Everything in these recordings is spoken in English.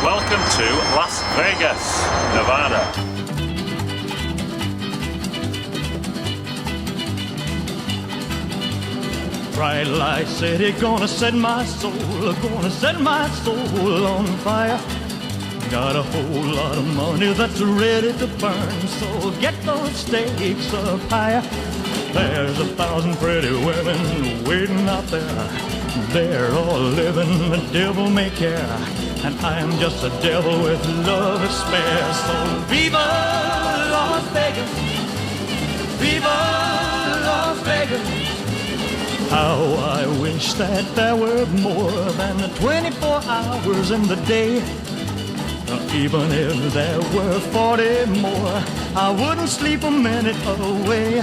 Welcome to Las Vegas, Nevada. Bright light city, gonna set my soul on fire. Got a whole lot of money that's ready to burn, so get those stakes up higher. There's 1,000 pretty women waiting out there. They're all living the devil may care, and I am just a devil with love to spare. So viva Las Vegas, viva Las Vegas. How I wish that there were more than the 24 hours in the day. Even if there were 40 more, I wouldn't sleep a minute away.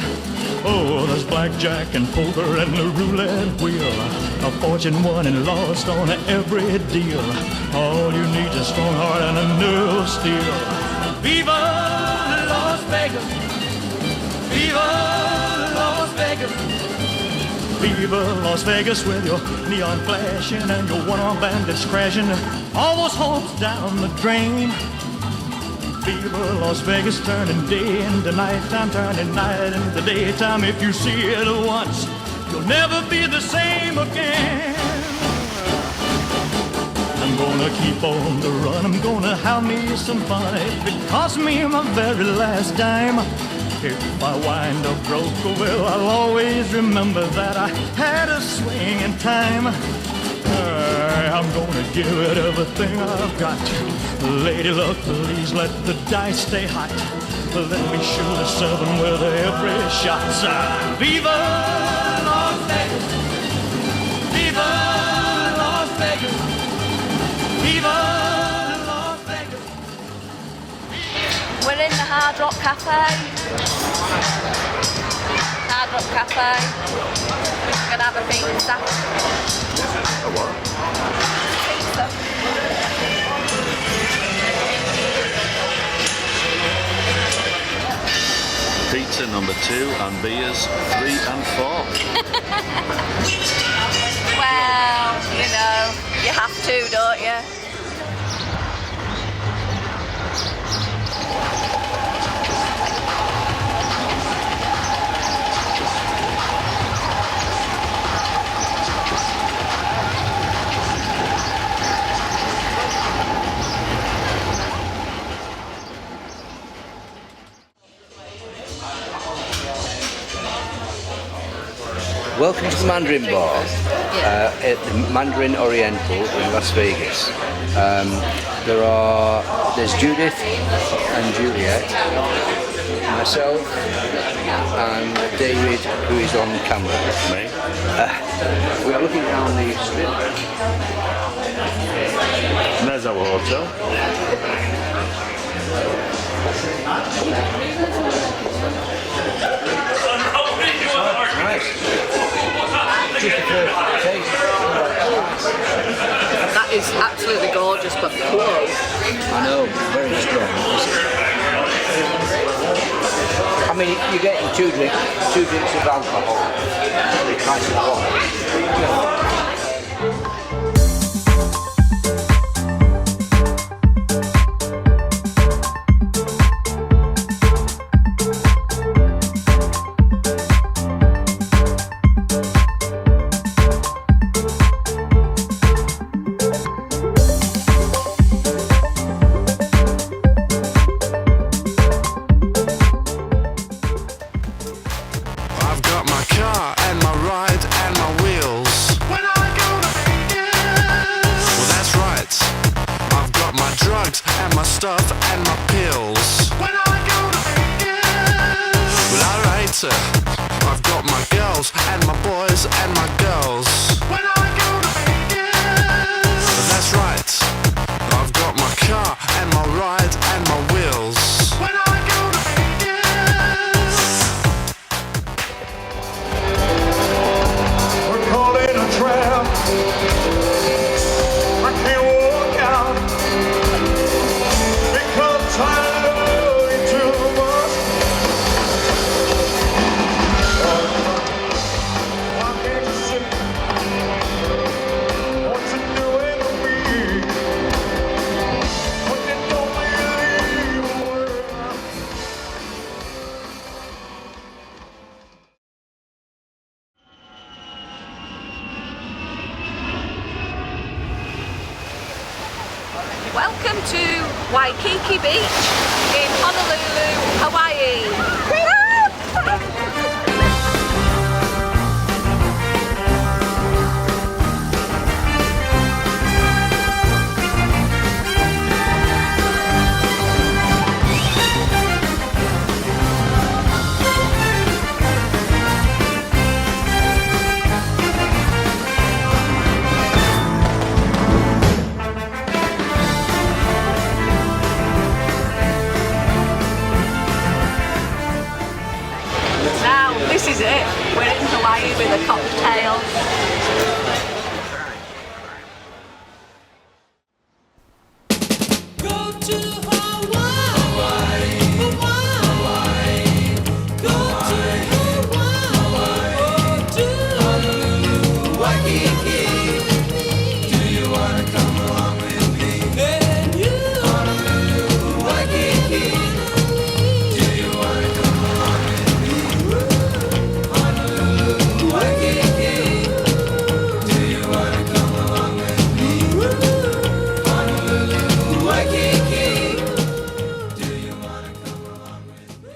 Oh, there's blackjack and poker and the roulette wheel, a fortune won and lost on every deal. All you need is a strong heart and a nerve of steel. Viva Las Vegas, viva Las Vegas, viva Las Vegas, with your neon flashing and your one-armed bandits crashing all those hopes down the drain. Viva Las Vegas, turning day into nighttime, turning night into daytime. If you see it once, you'll never be the same again. I'm gonna keep on the run, I'm gonna have me some fun. If it costs me my very last dime, if I wind up broke, well, I'll always remember that I had a swing in time. I'm gonna give it everything I've got. Lady luck, please let the dice stay hot. Let me shoot a 7 with every shot. Viva Las Vegas, viva Las Vegas, viva Las Vegas. We're in the Hard Rock Cafe. Hard Rock Cafe. We're gonna have a pizza. A what? Pizza. Pizza number 2 and beers 3 and 4. Well, you know, you have to, don't you? Welcome to the Mandarin Bar at the Mandarin Oriental in Las Vegas. There's Judith and Juliet, myself and David, who is on camera. Me? We are looking down the strip. And there's our hotel. Nice. Just a perfect taste. That is absolutely gorgeous, but cool. I know, very strong. I mean, you're getting two drinks of alcohol. Nice and hot. Stuff and my pills. When I go to Vegas, well, alright, I've got my girls and my boys and my girls. When I go to Vegas, well, that's right, I've got my car and my ride and my wheels. When I go to Vegas, We're caught in a trap. I can't walk out. I love you too much. Why can't you see what you're doing to me? to Waikiki Beach in Honolulu, Hawaii. Now, this is it. We're in Hawaii with a cocktail. Go to Hawaii, Hawaii, go to Hawaii, go to Honolulu, Waikiki. Do you wanna come along with me? And you, Honolulu, Waikiki. Do you wanna come along with me? Honolulu, Waikiki. Do you wanna come along with me? Honolulu, Waikiki. Do you wanna come along with me?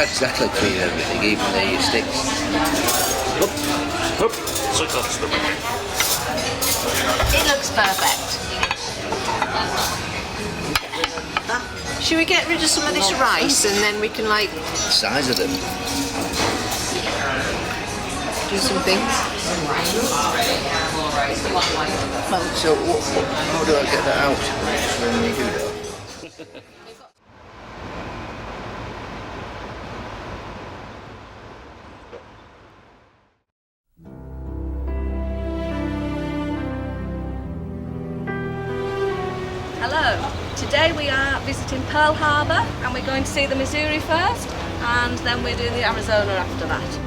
Exactly clean everything, even the sticks. So that's the way. It looks perfect. Should we get rid of some of this rice and then we can like The size of them. do some things? So how do I get that out when you do that? Hello. Today we are visiting Pearl Harbor and we're going to see the Missouri first and then we're doing the Arizona after that.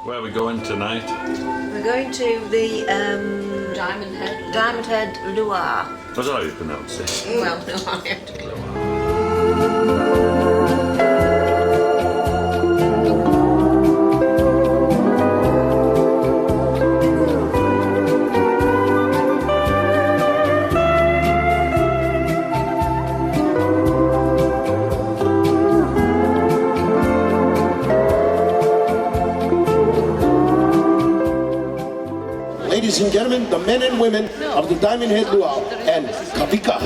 Where are we going tonight? We're going to the Diamond Head. Diamond Head Luau. Was that how you pronounce it? Well, no, I have to go. Ladies and gentlemen, the men and women of the Diamond Head Luau and Kavika.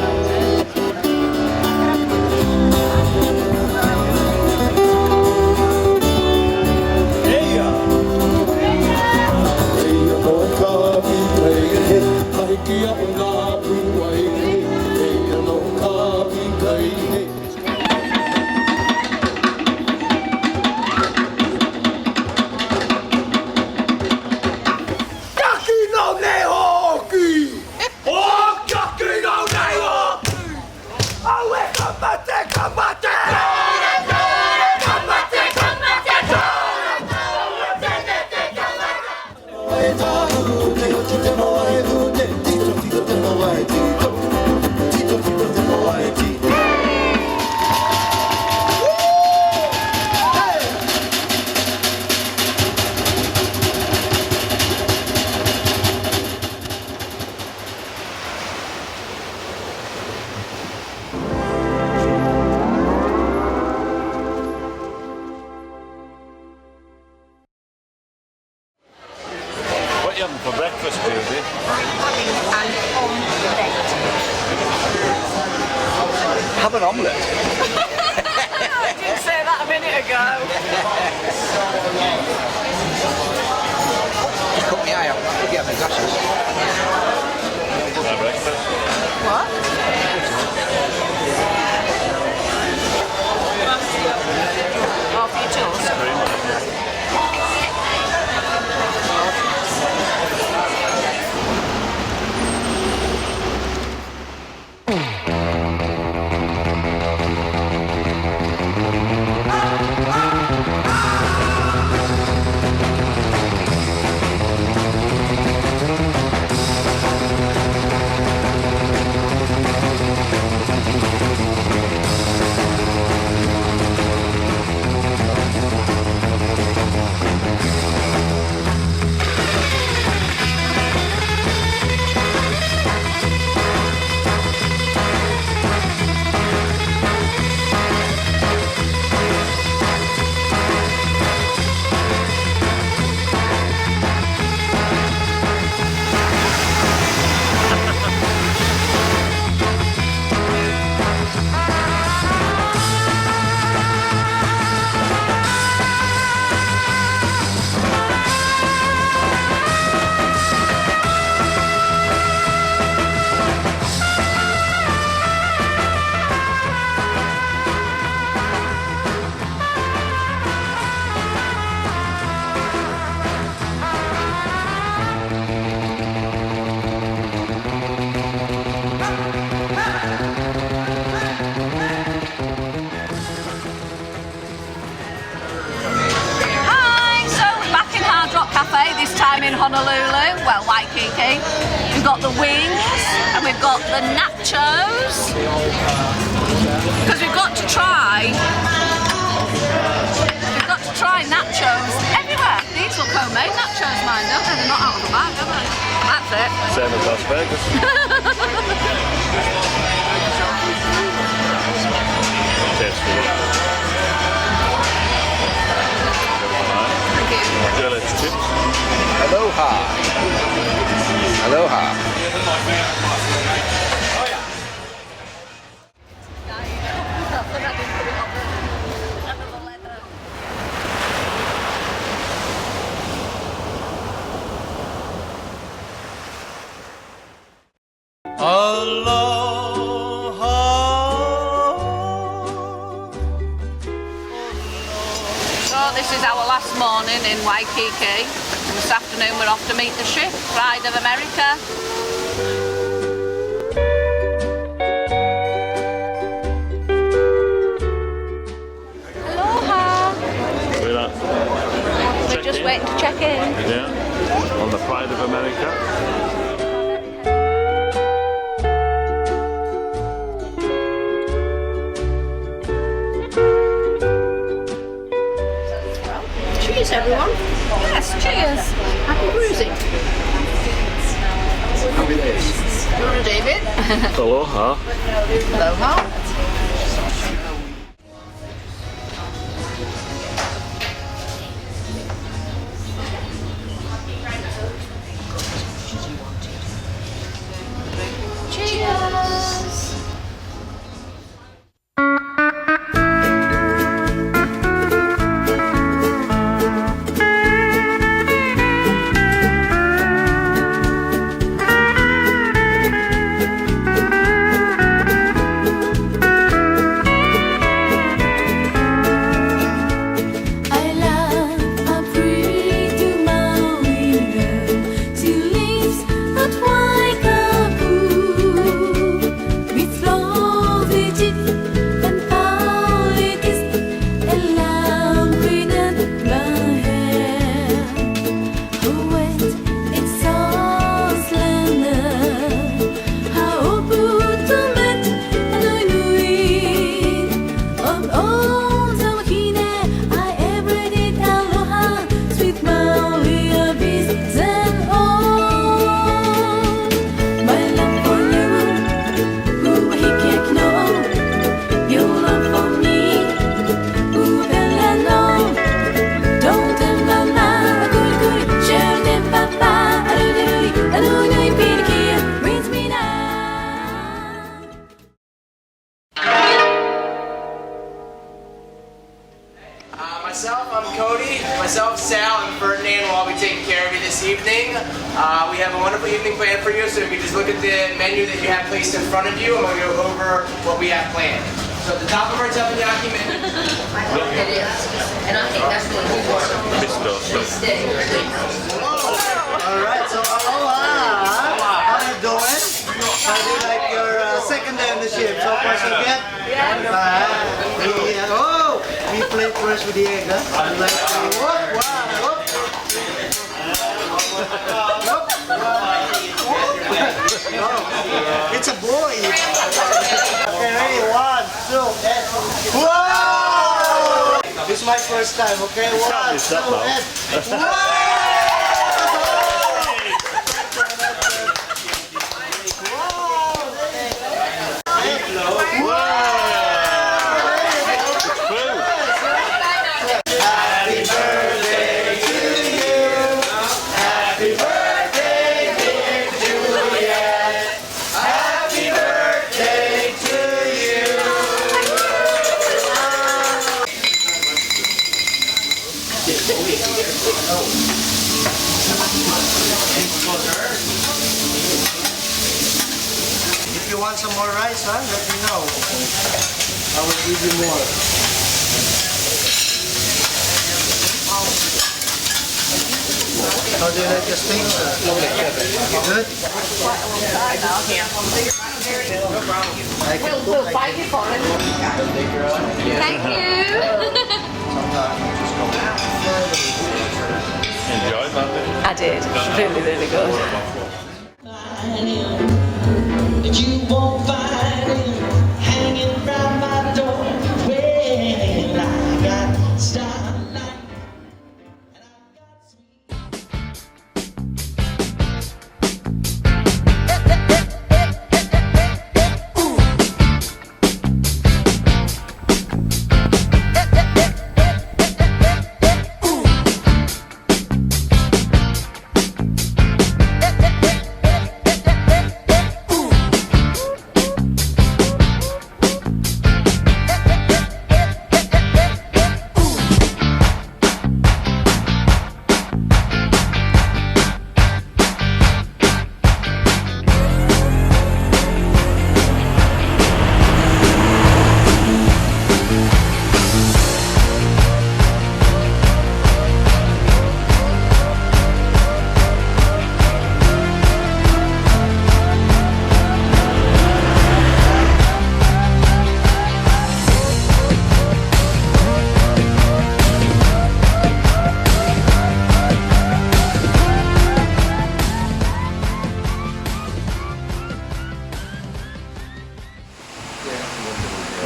What are you having for breakfast, Judy? Have an omelette. I didn't say that a minute ago. Just cut my eye out. I forget my glasses. My breakfast. Oh, for your toast. Cafe, this time in Honolulu, well, Waikiki. We've got the wings and we've got the nachos, because we've got to try nachos everywhere. These look homemade nachos, mine, don't they? They're not out of the bag, are they? That's it. Same as Las Vegas. Tastes good. Let's chips. Aloha. Aloha. So this is our last morning in Waikiki. And this afternoon we're off to meet the ship, Pride of America. Aloha! Look at that. We're just in. waiting to check in. Yeah, on the Pride of America. Cheers, everyone. Yes, cheers. Happy cruising. Happy days. You're David. Aloha. Aloha. Cheers. I love a pretty Maui girl. She lives at Waikapu with lovely jeep and politics and long green and brown hair. Her waist is so slender, how putumet and nui of all the mahine I ever did. Aloha, sweet Maui, abyss and all. My love for you, Uwahiki no. Your love for me, Upele no. Don't tell mama, kuri kuri, share them papa, alunui, piniki, brings me now. Myself, I'm Cody. Myself, Sal, and Ferdinand will all be taking care of you this evening. We have a wonderful evening planned for you, so if you just look at the menu that you have placed in front of you, I'm going to go over what we have planned. So at the top of our teppanyaki menu, It is. And I think that's what we want. Alright, so aloha! How you doing? How do you like your second day on the ship? So far so good? We played first with the egg, huh? You like it's a boy! Okay, ready? 1, 2, and... Whoa! This is my first time, okay? 1, 2, and... Whoa! If you want some more rice, huh, let me know. I will give you more. How do you like your steak, sir? Good? I can cook. Fight it for it. Thank you. Enjoyed that. I did. Really, really good. That you won't find him hanging round my door. Well, I got starlight and I got sweet.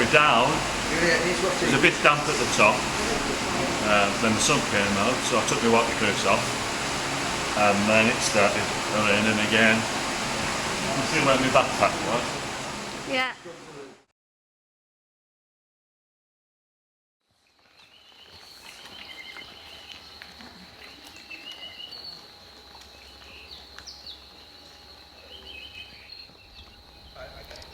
we're down. It was a bit damp at the top. Then the sun came out, so I took my waterproofs off, and then it started raining again. You see where my backpack was? Yeah.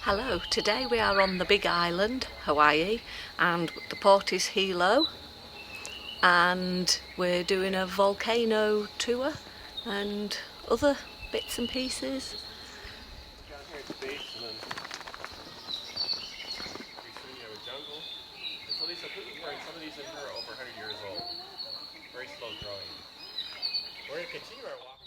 Hello, today we are on the big island, Hawaii, and the port is Hilo, and we're doing a volcano tour and other bits and pieces. Down here it's beach and then with jungle. And so some of these are over 100 years old. Very slow growing. We're going to continue our walk.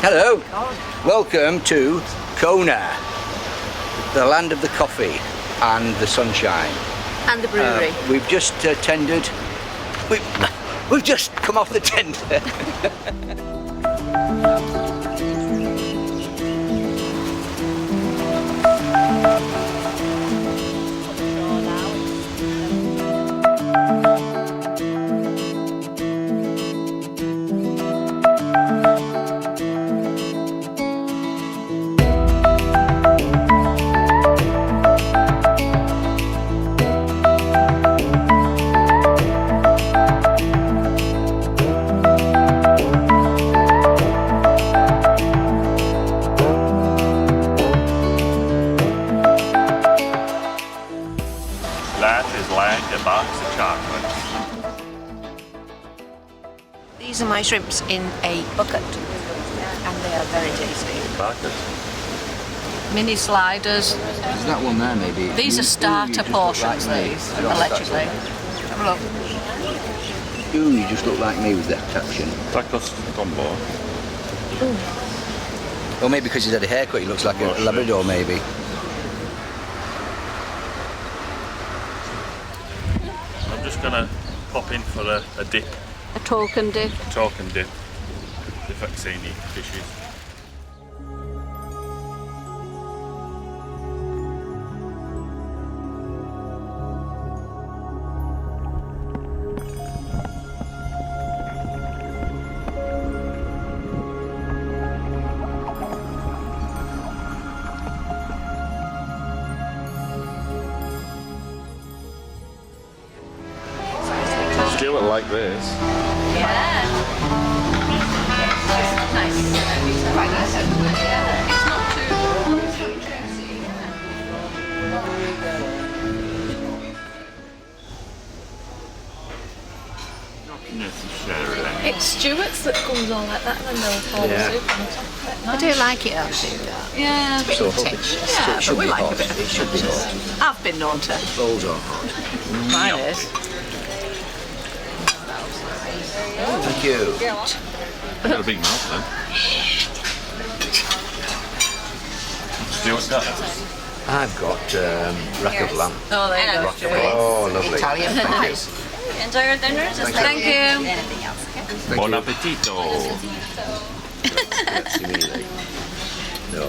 Hello, welcome to Kona, the land of the coffee and the sunshine. And the brewery. We've just tendered, we've just come off the tender. are my shrimps in a bucket, and they are very tasty. Mini sliders. There's that one there, maybe. These are starter portions, these, allegedly. Have a look. Ooh, you just look like me with that caption. Tacos combo. Or maybe because he's had a haircut, he looks like a Labrador, maybe. I'm just gonna pop in for a dip, A token dip. token dip, the Vaccini dishes. Still like this. Yeah. Nice. Quite nice. Yeah. It's not too It's Stuart's that comes on like that and then they'll pour the soup on top of it. I do like it actually. Yeah. It's a bit rich. Yeah, but we like a bit of it. Should be hot. I've been known to. Rolls are hot. Mine is. Thank you. Got a big mouth then. Stuart's got it. I've got rack of lamb. Oh, there you go. Rack of lamb. Oh, lovely. Italian Thank fries. Enjoy your dinner. Just Thank you. Anything else? Okay? you. Buon appetito. Grazie mille. No.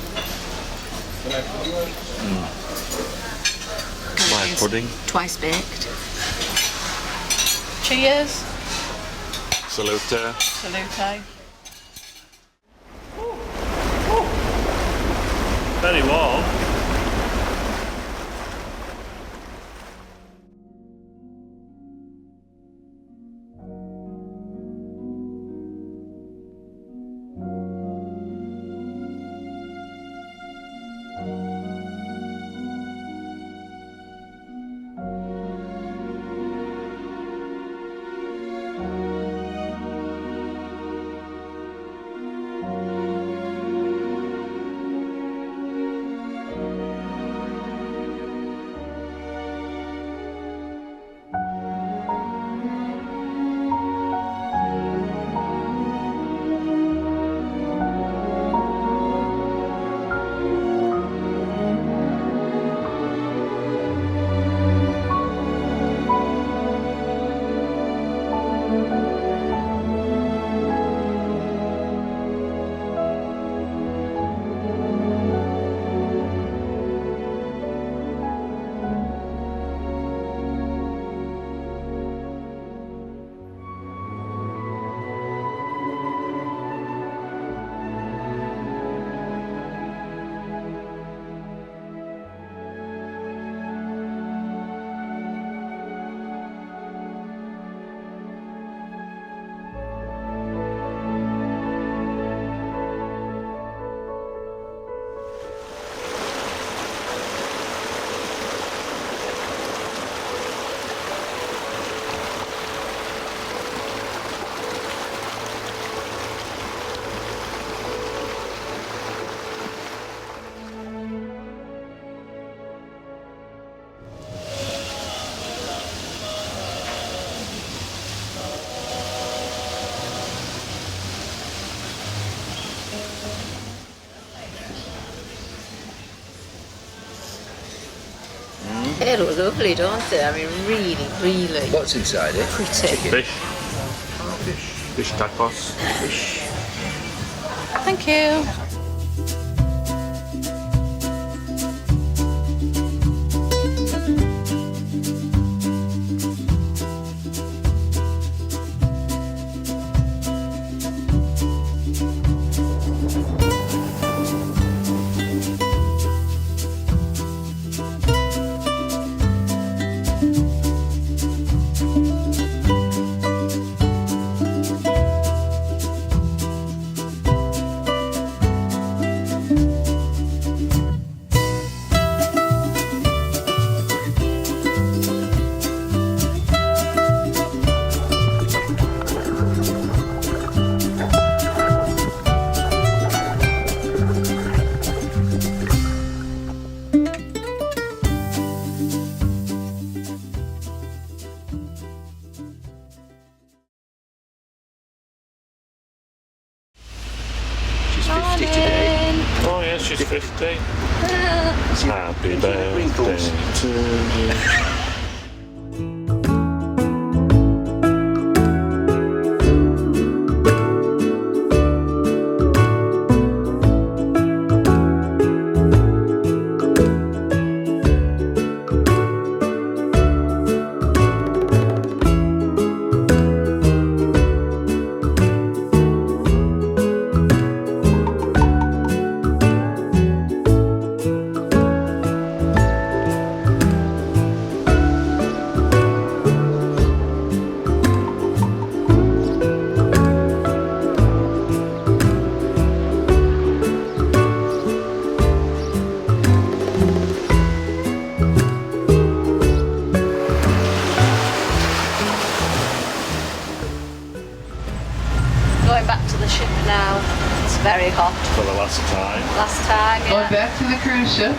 Fried pudding. Twice baked. Cheers. Salute. Salute. Very warm. They look lovely, don't they? I mean, really, really What's inside it? pretty. Fish. Fish tacos. Fish. Thank you. 50 today. Oh yeah, she's 50. Happy wrinkles. birthday to you. Going back to the ship now. It's very hot. For the last time. Last time, yeah. Going back to the cruise ship.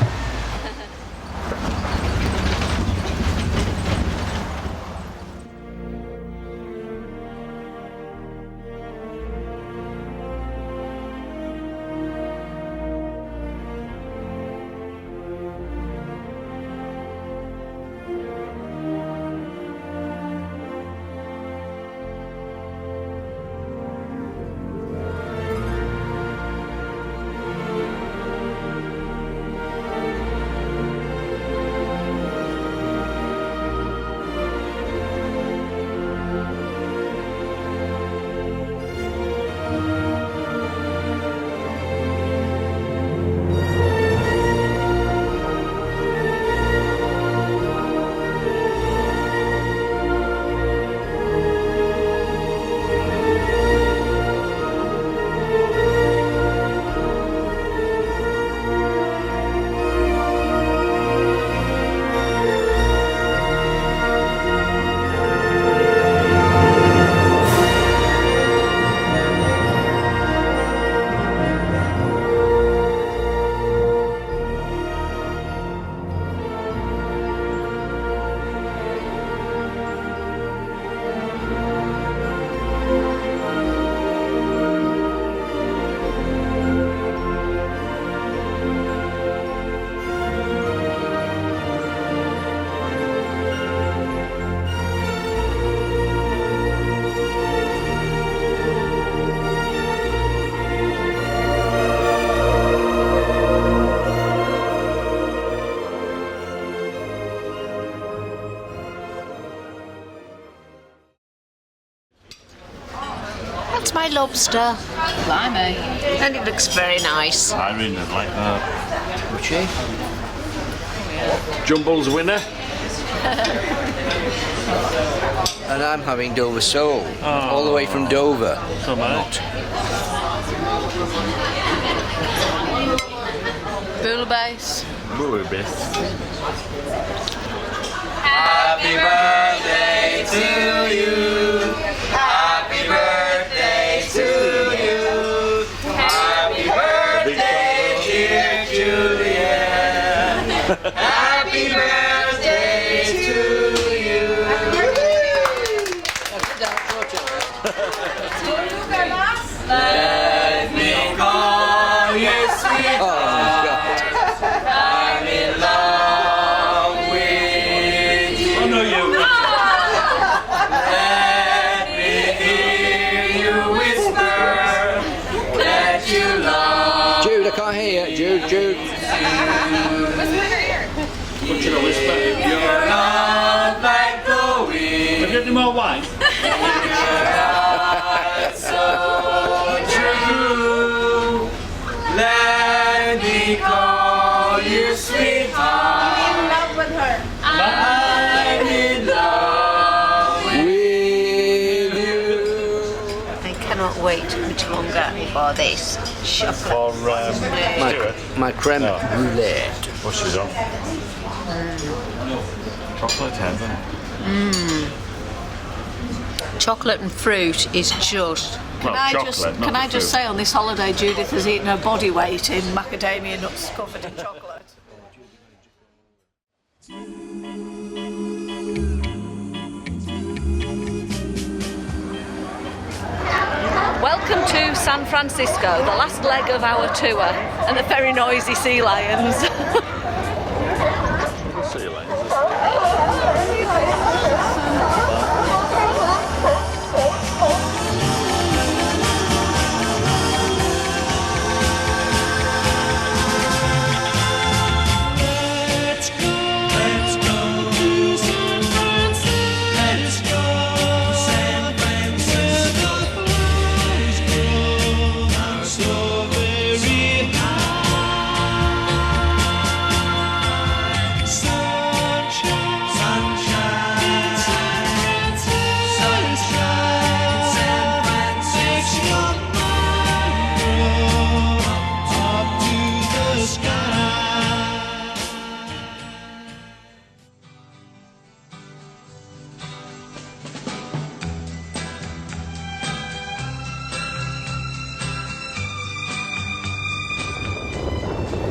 That's my lobster. Blimey. And it looks very nice. I really like that. Richie? Jumble's winner. And I'm having Dover sole, all the way from Dover. So much. Bouillabaisse. Bouillabaisse. Happy birthday to you. Happy birthday to you. Happy birthday, dear Julian. Happy birthday to you. Let me call you sweetheart. I'm in love with you. Oh no, you. Let me hear you whisper that you love. Jude, I can't hear you. Jude. What should I whisper? Your love like the wind. Have you any more wine? So true. Let me call you sweetheart. I'm in love with her. I'm in love with you. I cannot wait much longer for this chocolate. For My creme brulee. What's she's on? Chocolate heaven. Chocolate and fruit is just. Well, chocolate, not Can I the just fruit. say on this holiday, Judith has eaten her body weight in macadamia nuts covered in chocolate. Welcome to San Francisco, the last leg of our tour, and the very noisy sea lions. Sea lions.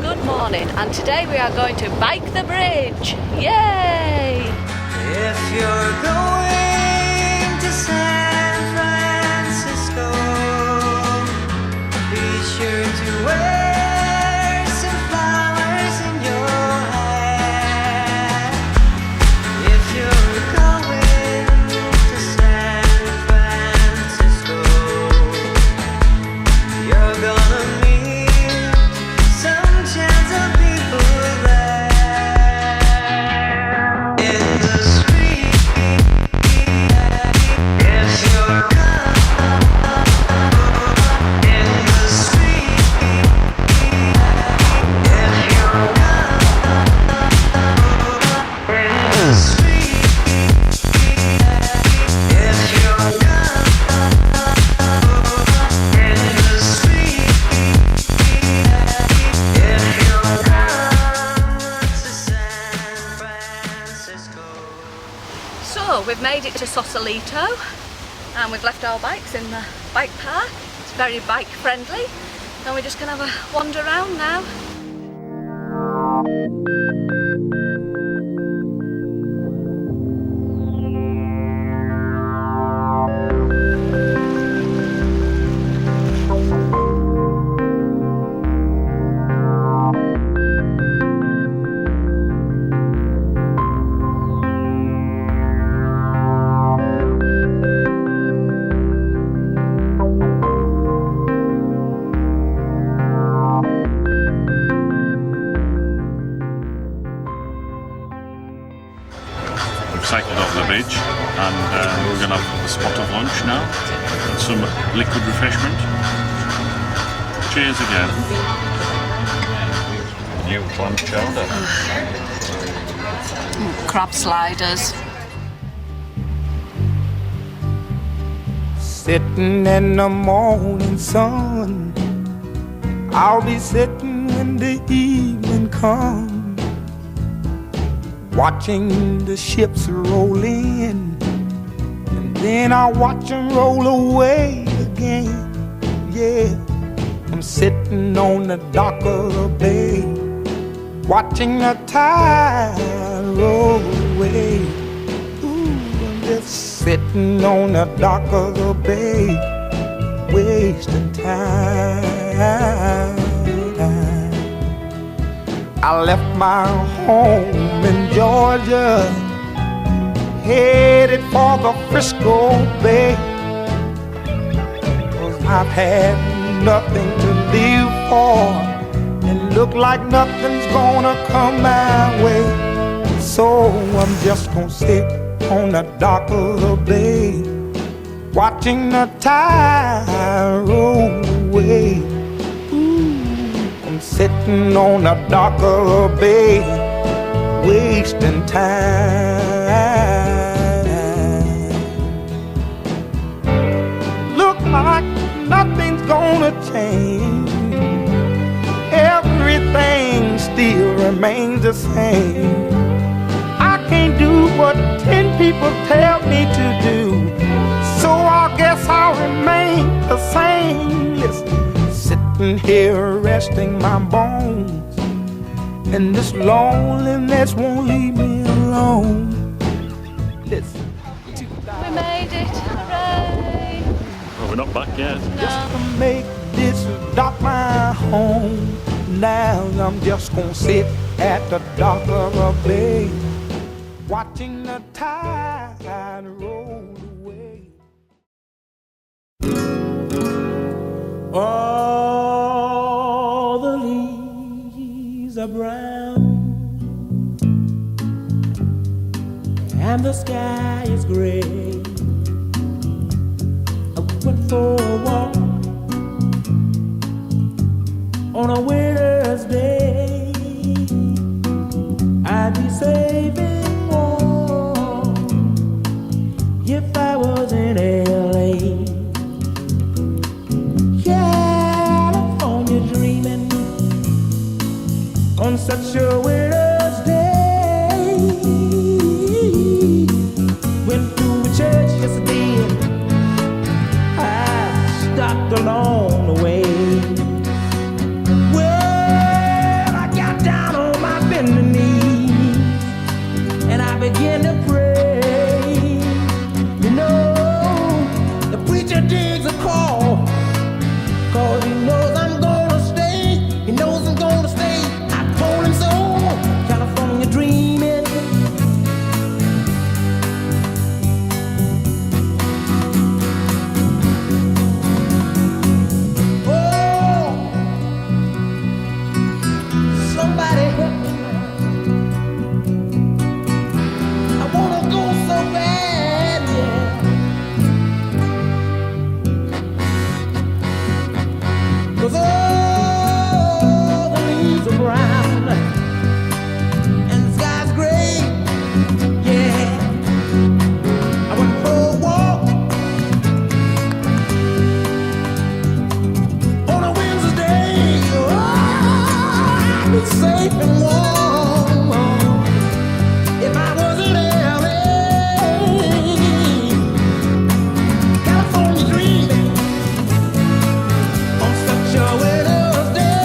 Good morning, and today we are going to bike the bridge. Yay! If you're going to San Francisco, be sure to wear some flowers in your hair. If you're going to San Francisco, you're gonna meet some chance of people there. In the street, if you're in the street, if you're in the street, if you're in the street, if you're to San Francisco. So we've made it to Sausalito, and we've left our bikes in the bike park. It's very bike friendly, and we're just going to have a wander around now. We've cycled off the bridge, and we're going to have a spot of lunch now and some liquid refreshment. Cheers again. New clam chowder. Crab sliders. Sitting in the morning sun, I'll be sitting when the evening comes, watching the ships roll in, and then I'll watch them roll away again. Yeah, I'm sitting on the dock of the bay, watching the tide roll away. Ooh, I'm just sitting on the dock of the bay, wasting time. I left my home in Georgia, headed for the Frisco Bay, 'cause I've had nothing to live for, and look like nothing's gonna come my way. So I'm just gonna sit on the dock of the bay, watching the tide roll away. I'm sitting on the dock of the bay, wasting time. Look like nothing's gonna change, everything still remains the same. I can't do what 10 people tell me to do, so I guess I'll remain the same. Listen, sitting here resting my bones, and this loneliness won't leave me alone. Listen. We made it, hooray! Well, we're not back yet. Just to make this dock my home. Now I'm just gonna sit at the dock of a bay, watching the tide roll away. All the leaves are brown and the sky is gray. I went for a walk on a winter's day. I'd be safe and warm if I was in LA. California dreaming on such a winter's day. Went to a church yesterday. I stopped along the way. Well, I got down on my bending knees and I began to pray. You know, the preacher digs a call, 'cause he knows I'm gonna stay. He knows I'm gonna stay. I told him so. California dreaming. Oh, somebody help me. I wanna go so bad, yeah. 'Cause all the leaves are brown and the sky's gray, yeah. I went for a walk on a Wednesday. Oh, I'd be safe and warm if I was in LA. California dreaming on such a winter's day.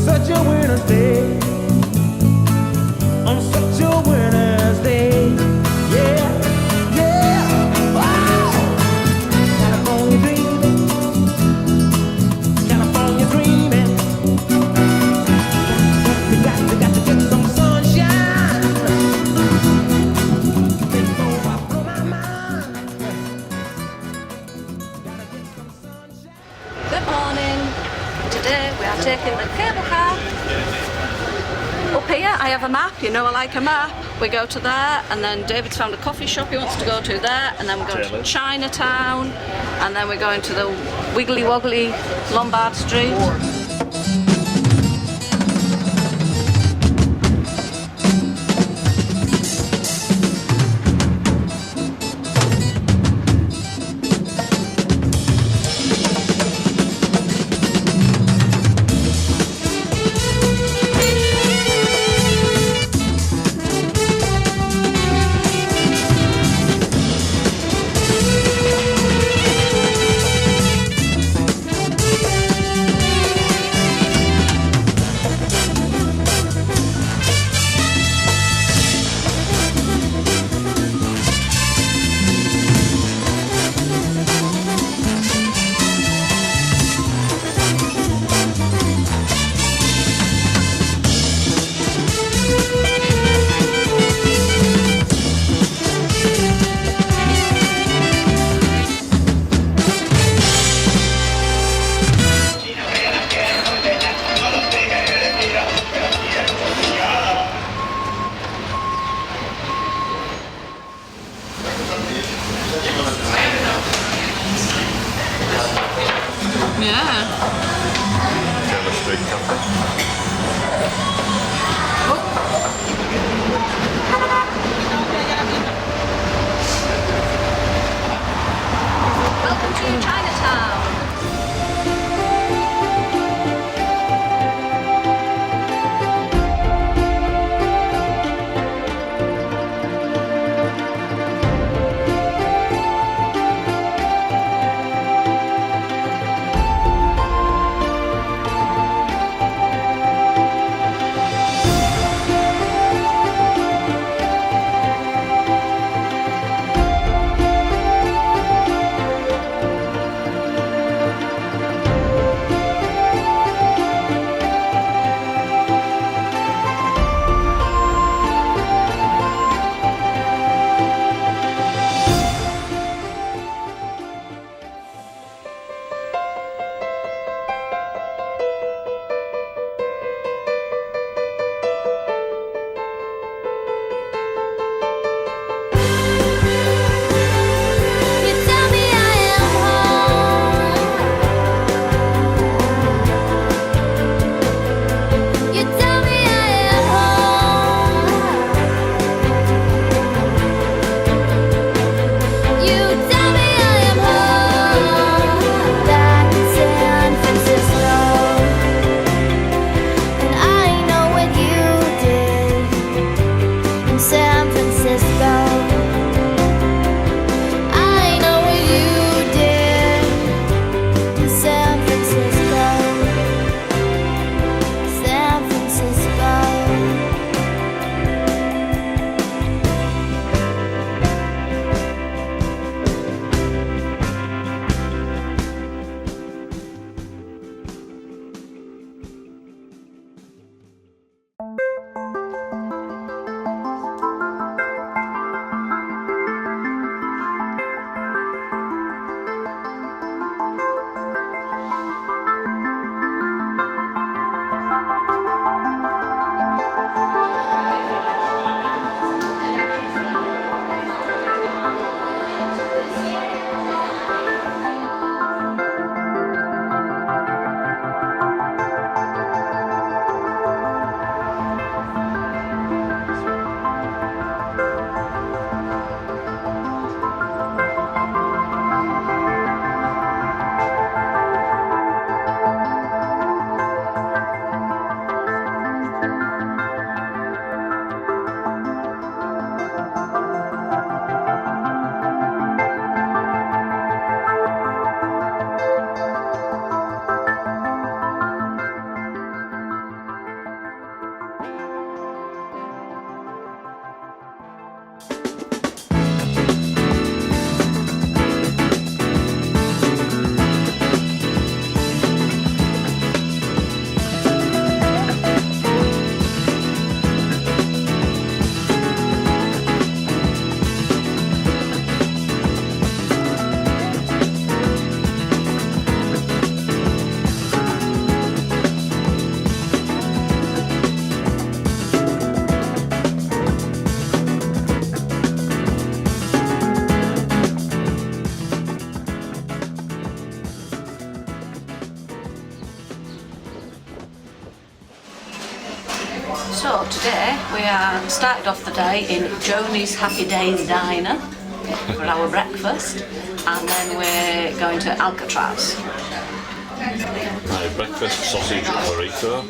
Such a winter's day. On such a winter's day. Yeah, yeah. Wow. California dreaming. California dreaming. We got to get some sunshine before I blow my mind. Gotta get some sunshine. Good morning. Today we are taking the cable car. Up here I have a map, you know I like a map. We go to there and then David's found a coffee shop he wants to go to there, and then we're going to Taylor's. Chinatown, and then we're going to the Wiggly Woggly Lombard Street. Yeah. Taylor Street Cafe. Welcome to Chinatown. So today we are started off the day in Joni's Happy Days Diner for our breakfast, and then we're going to Alcatraz. Breakfast sausage burrito.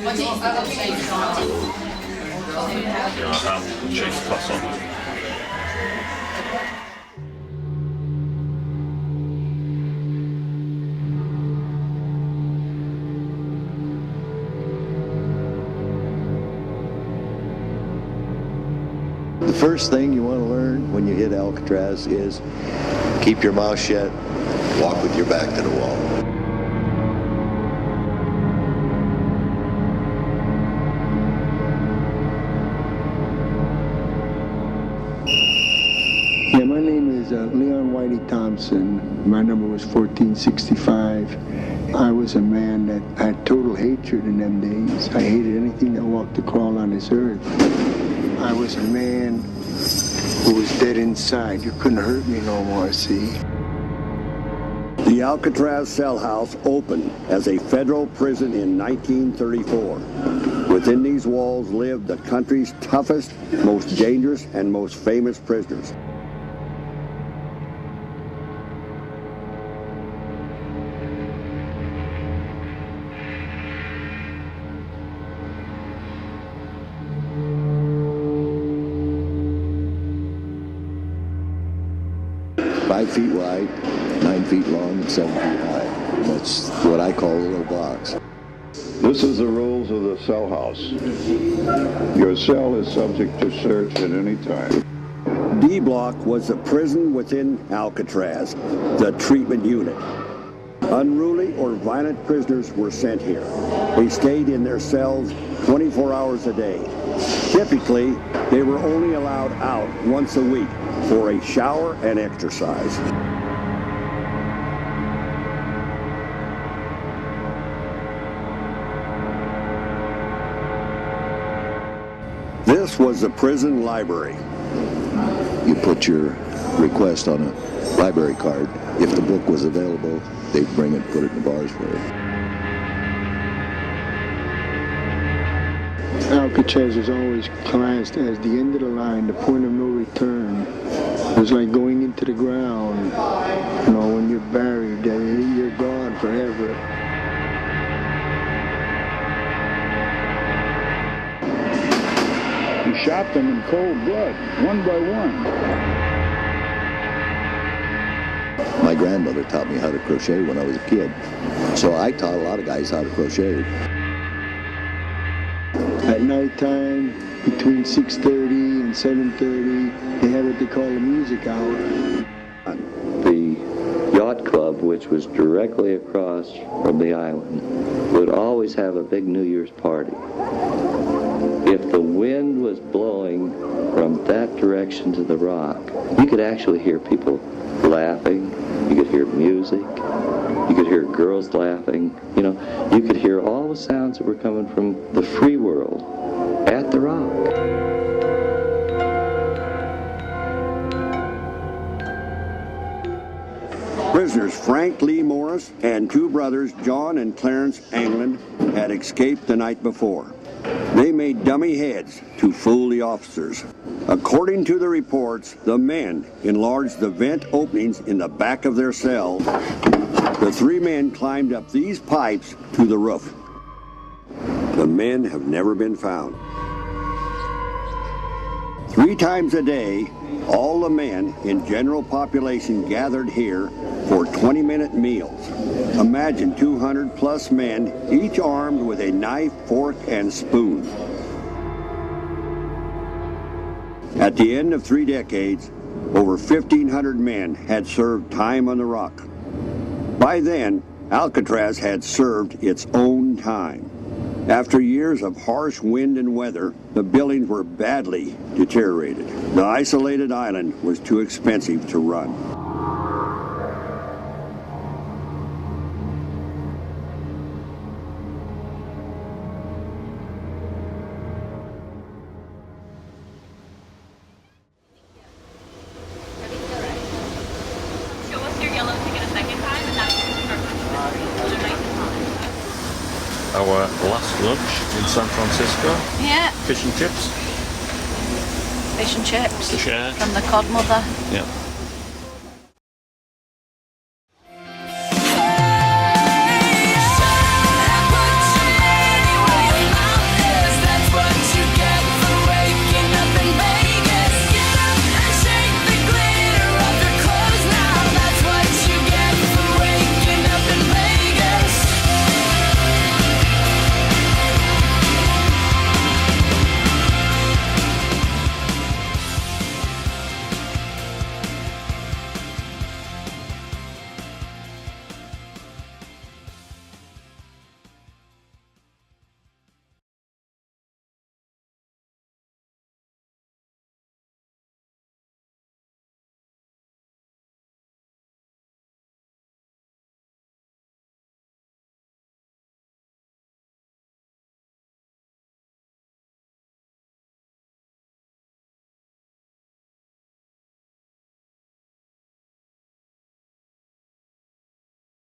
Ham and cheese croissant. The first thing you want to learn when you hit Alcatraz is keep your mouth shut, walk with your back to the wall. Yeah, my name is Leon Whitey Thompson. My number was 1465. I was a man that had total hatred in them days. I hated anything that walked or crawled on this earth. I was a man who was dead inside. You couldn't hurt me no more, see? The Alcatraz cell house opened as a federal prison in 1934. Within these walls lived the country's toughest, most dangerous, and most famous prisoners. Feet wide, 9 feet long, and 7 feet high. That's what I call a little box. This is the rules of the cell house. Your cell is subject to search at any time. D Block was the prison within Alcatraz, the treatment unit. Unruly or violent prisoners were sent here. They stayed in their cells 24 hours a day. Typically, they were only allowed out once a week for a shower and exercise. This was the prison library. You put your request on a library card. If the book was available, they'd bring it and put it in the bars for you. Alcatraz was always classed as the end of the line, the point of no return. It was like going into the ground. You know, when you're buried, you're gone forever. You shot them in cold blood, one by one. My grandmother taught me how to crochet when I was a kid. So I taught a lot of guys how to crochet. At nighttime, between 6:30 and 7:30, they had what they call a music hour. The yacht club, which was directly across from the island, would always have a big New Year's party. If the wind was blowing from that direction to the rock, you could actually hear people laughing, you could hear music, you could hear girls laughing, you know, you could hear all the sounds that were coming from the free world at the rock. Prisoners Frank Lee Morris and two brothers, John and Clarence England, had escaped the night before. They made dummy heads to fool the officers. According to the reports, the men enlarged the vent openings in the back of their cells. The three men climbed up these pipes to the roof. The men have never been found. 3 times a day, all the men in general population gathered here for 20-minute meals. Imagine 200 plus men, each armed with a knife, fork, and spoon. At the end of 3 decades, over 1,500 men had served time on the rock. By then, Alcatraz had served its own time. After years of harsh wind and weather, the buildings were badly deteriorated. The isolated island was too expensive to run. our last lunch in San Francisco. Yeah. Fish and chips Fish and chips. to share. From the cod mother. Yeah.